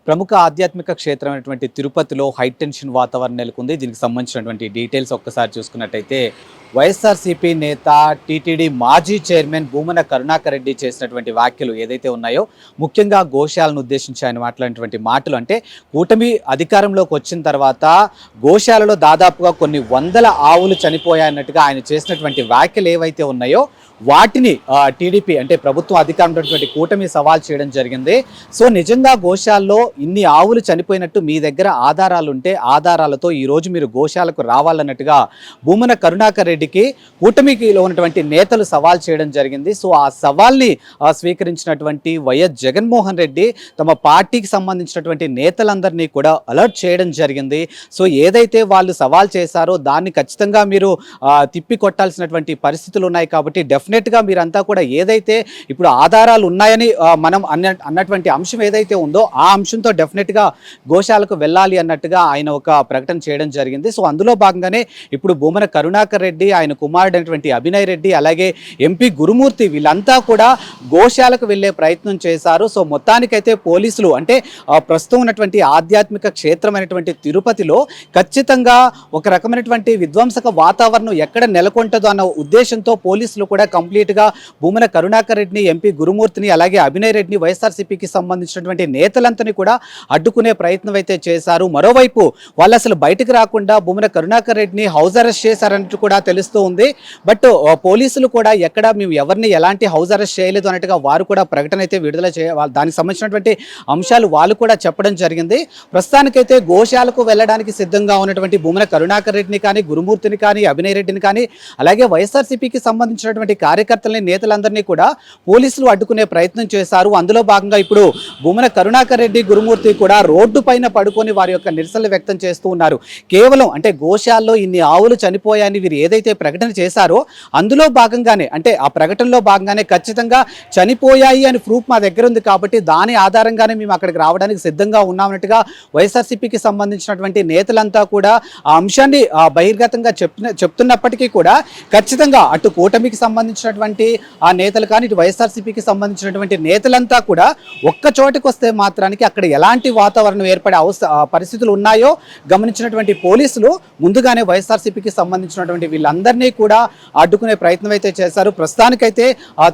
ప్రముఖ ఆధ్యాత్మిక క్షేత్రమైనటువంటి తిరుపతిలో హై టెన్షన్ వాతావరణం నెలకొంది. దీనికి సంబంధించినటువంటి డీటెయిల్స్ ఒక్కసారి చూసుకున్నట్టయితే వైఎస్ఆర్సీపీ నేత టీటీడీ మాజీ చైర్మన్ భూమన కరుణాకర్ రెడ్డి చేసినటువంటి వ్యాఖ్యలు ఏదైతే ఉన్నాయో, ముఖ్యంగా గోశాలను ఉద్దేశించి ఆయన మాట్లాడినటువంటి మాటలు, అంటే కూటమి అధికారంలోకి వచ్చిన తర్వాత గోశాలలో దాదాపుగా కొన్ని వందల ఆవులు చనిపోయాయన్నట్టుగా ఆయన చేసినటువంటి వ్యాఖ్యలు ఏవైతే ఉన్నాయో వాటిని టీడీపీ అంటే ప్రభుత్వం అధికారంలో ఉన్నటువంటి కూటమి సవాల్ చేయడం జరిగింది. సో నిజంగా గోశాలలో ఇన్ని ఆవులు చనిపోయినట్టు మీ దగ్గర ఆధారాలు ఉంటే ఆధారాలతో ఈరోజు మీరు గోశాలకు రావాలన్నట్టుగా భూమన కరుణాకర్ రెడ్డికి కూటమికిలో ఉన్నటువంటి నేతలు సవాల్ చేయడం జరిగింది. సో ఆ సవాల్ని స్వీకరించినటువంటి వైఎస్ జగన్మోహన్ రెడ్డి తమ పార్టీకి సంబంధించినటువంటి నేతలందరినీ కూడా అలర్ట్ చేయడం జరిగింది. సో ఏదైతే వాళ్ళు సవాల్ చేశారో దాన్ని ఖచ్చితంగా మీరు తిప్పి కొట్టాల్సినటువంటి పరిస్థితులు ఉన్నాయి. కాబట్టి డెఫినెట్గా మీరంతా కూడా ఏదైతే ఇప్పుడు ఆధారాలు ఉన్నాయని మనం అన్నటువంటి అంశం ఏదైతే ఉందో ఆ అంశంతో డెఫినెట్గా గోశాలకు వెళ్ళాలి అన్నట్టుగా ఆయన ఒక ప్రకటన చేయడం జరిగింది. సో అందులో భాగంగానే ఇప్పుడు భూమన కరుణాకర్ రెడ్డి, ఆయన కుమారుడైనటువంటి అభినయ్ రెడ్డి, అలాగే ఎంపీ గురుమూర్తి వీళ్ళంతా కూడా గోశాలకు వెళ్ళే ప్రయత్నం చేశారు. సో మొత్తానికైతే పోలీసులు అంటే ప్రస్తుతం ఉన్నటువంటి ఆధ్యాత్మిక క్షేత్రమైనటువంటి తిరుపతిలో ఖచ్చితంగా ఒక రకమైనటువంటి విధ్వంసక వాతావరణం ఎక్కడ నెలకొంటుందో అన్న ఉద్దేశంతో పోలీసులు కూడా కంప్లీట్గా భూమన కరుణాకర్ రెడ్డిని, ఎంపీ గురుమూర్తిని, అలాగే అభినయ్ రెడ్డిని, వైఎస్ఆర్సీపీకి సంబంధించినటువంటి నేతలంతని కూడా అడ్డుకునే ప్రయత్నం అయితే చేశారు. మరోవైపు వాళ్ళు అసలు బయటకు రాకుండా భూమన కరుణాకర్ రెడ్డిని హౌస్ అరెస్ట్ చేశారన్నట్టు కూడా తెలుస్తూ ఉంది. బట్ పోలీసులు కూడా ఎక్కడ మేము ఎవరిని ఎలాంటి హౌస్ అరెస్ట్ చేయలేదు అన్నట్టుగా వారు కూడా ప్రకటన అయితే విడుదల దానికి సంబంధించినటువంటి అంశాలు వాళ్ళు కూడా చెప్పడం జరిగింది. ప్రస్తుతానికైతే గోశాలకు వెళ్ళడానికి సిద్ధంగా ఉన్నటువంటి భూమన కరుణాకర్ రెడ్డిని కానీ, గురుమూర్తిని కానీ, అభినయ్ రెడ్డిని కానీ, అలాగే వైఎస్ఆర్సీపీకి సంబంధించినటువంటి కార్యకర్తలని, నేతలందరినీ కూడా పోలీసులు అడ్డుకునే ప్రయత్నం చేశారు. అందులో భాగంగా ఇప్పుడు భూమన కరుణాకర్ రెడ్డి, గురుమూర్తి కూడా రోడ్డు పైన పడుకొని వారి యొక్క నిరసనలు వ్యక్తం చేస్తూ ఉన్నారు. కేవలం అంటే గోశాలలో ఇన్ని ఆవులు చనిపోయాయని వీరు ఏదైతే ప్రకటన చేశారో అందులో భాగంగానే, అంటే ఆ ప్రకటనలో భాగంగానే ఖచ్చితంగా చనిపోయాయి అని ప్రూఫ్ మా దగ్గర ఉంది కాబట్టి దాని ఆధారంగానే మేము అక్కడికి రావడానికి సిద్ధంగా ఉన్నామన్నట్టుగా వైఎస్ఆర్సీపీకి సంబంధించినటువంటి నేతలంతా కూడా ఆ అంశాన్ని బహిర్గతంగా చెప్తున్నప్పటికీ కూడా ఖచ్చితంగా అటు కూటమికి సంబంధించినటువంటి ఆ నేతలు కానీ, ఇటు వైఎస్ఆర్సీపీకి సంబంధించినటువంటి నేతలంతా కూడా ఒక్క చోటికి వస్తే మాత్రానికి అక్కడ ఎలాంటి వాతావరణం ఏర్పడే పరిస్థితులు ఉన్నాయో గమనించినటువంటి పోలీసులు ముందుగానే వైఎస్ఆర్సీపీకి సంబంధించినటువంటి వీళ్ళందరినీ కూడా అడ్డుకునే ప్రయత్నం అయితే చేశారు. ప్రస్తుతానికైతే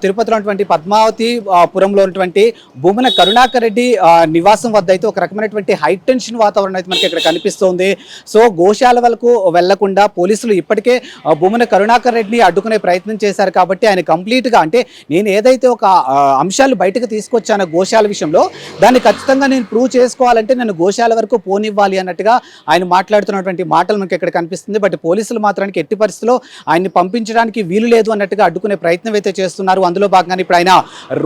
తిరుపతిలో ఉన్నటువంటి పద్మావతి పురంలో ఉన్నటువంటి భూమన కరుణాకర్ రెడ్డి నివాసం వద్ద అయితే ఒక రకమైనటువంటి హై టెన్షన్ వాతావరణం అయితే మనకి ఇక్కడ కనిపిస్తోంది. సో గోశాల వరకు వెళ్లకుండా పోలీసులు ఇప్పటికే భూమన కరుణాకర్ రెడ్డిని అడ్డుకునే ప్రయత్నం చేశారు. కాబట్టి ఆయన కంప్లీట్గా అంటే నేను ఏదైతే ఒక అంశాలు బయటకు తీసుకొచ్చానో గోశాల విషయంలో దాన్ని ఖచ్చితంగా నేను ప్రూవ్ చేసుకోవాలంటే నన్ను గోశాల వరకు పోనివ్వాలి అన్నట్టుగా ఆయన మాట్లాడుతున్నటువంటి మాటలు మనకి ఇక్కడ కనిపిస్తుంది. బట్ పోలీసులు మాత్రానికి ఎట్టి పరిస్థితుల్లో ఆయన్ని పంపించడానికి వీలు లేదు అన్నట్టుగా అడ్డుకునే ప్రయత్నం అయితే చేస్తున్నారు. అందులో భాగంగానే ఇప్పుడు ఆయన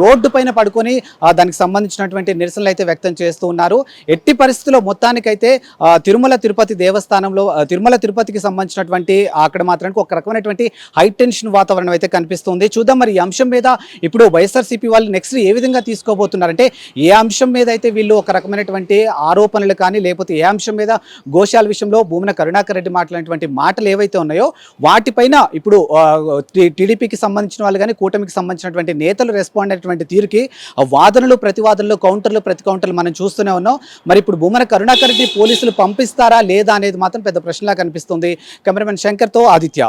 రోడ్డు పైన పడుకొని దానికి సంబంధించినటువంటి నిరసనలు అయితే వ్యక్తం చేస్తూ ఉన్నారు. ఎట్టి పరిస్థితుల్లో మొత్తానికైతే తిరుమల తిరుపతి దేవస్థానంలో తిరుమల తిరుపతికి సంబంధించినటువంటి అక్కడ మాత్రానికి ఒక రకమైనటువంటి హై టెన్షన్ వాతావరణం అయితే కనిపిస్తుంది. చూద్దాం మరి ఈ అంశం మీద ఇప్పుడు వైఎస్ఆర్సీపీ వాళ్ళు నెక్స్ట్ ఏ విధంగా తీసుకోబోతున్నారంటే, ఏ అంశం మీద అయితే వీళ్ళు ఒక రకమైనటువంటి ఆరోపణలు కానీ, లేకపోతే ఏ అంశం మీద గోశాల విషయంలో భూమన కరుణాకర్ రెడ్డి మాట్లాడినటువంటి మాటలు ఏవైతే ఉన్నాయో వాటిపైన ఇప్పుడు టీడీపీకి సంబంధించిన వాళ్ళు కానీ, కూటమికి సంబంధించినటువంటి నేతలు రెస్పాండ్ అయినటువంటి తీరుకి వాదనలు, ప్రతివాదనలు, కౌంటర్లు, ప్రతి కౌంటర్లు మనం చూస్తూనే ఉన్నాం. మరి ఇప్పుడు భూమన కరుణాకర్ రెడ్డి పోలీసులు పంపిస్తారా లేదా అనేది మాత్రం పెద్ద ప్రశ్నలా కనిపిస్తుంది. కెమెరామెన్ శంకర్తో ఆదిత్య.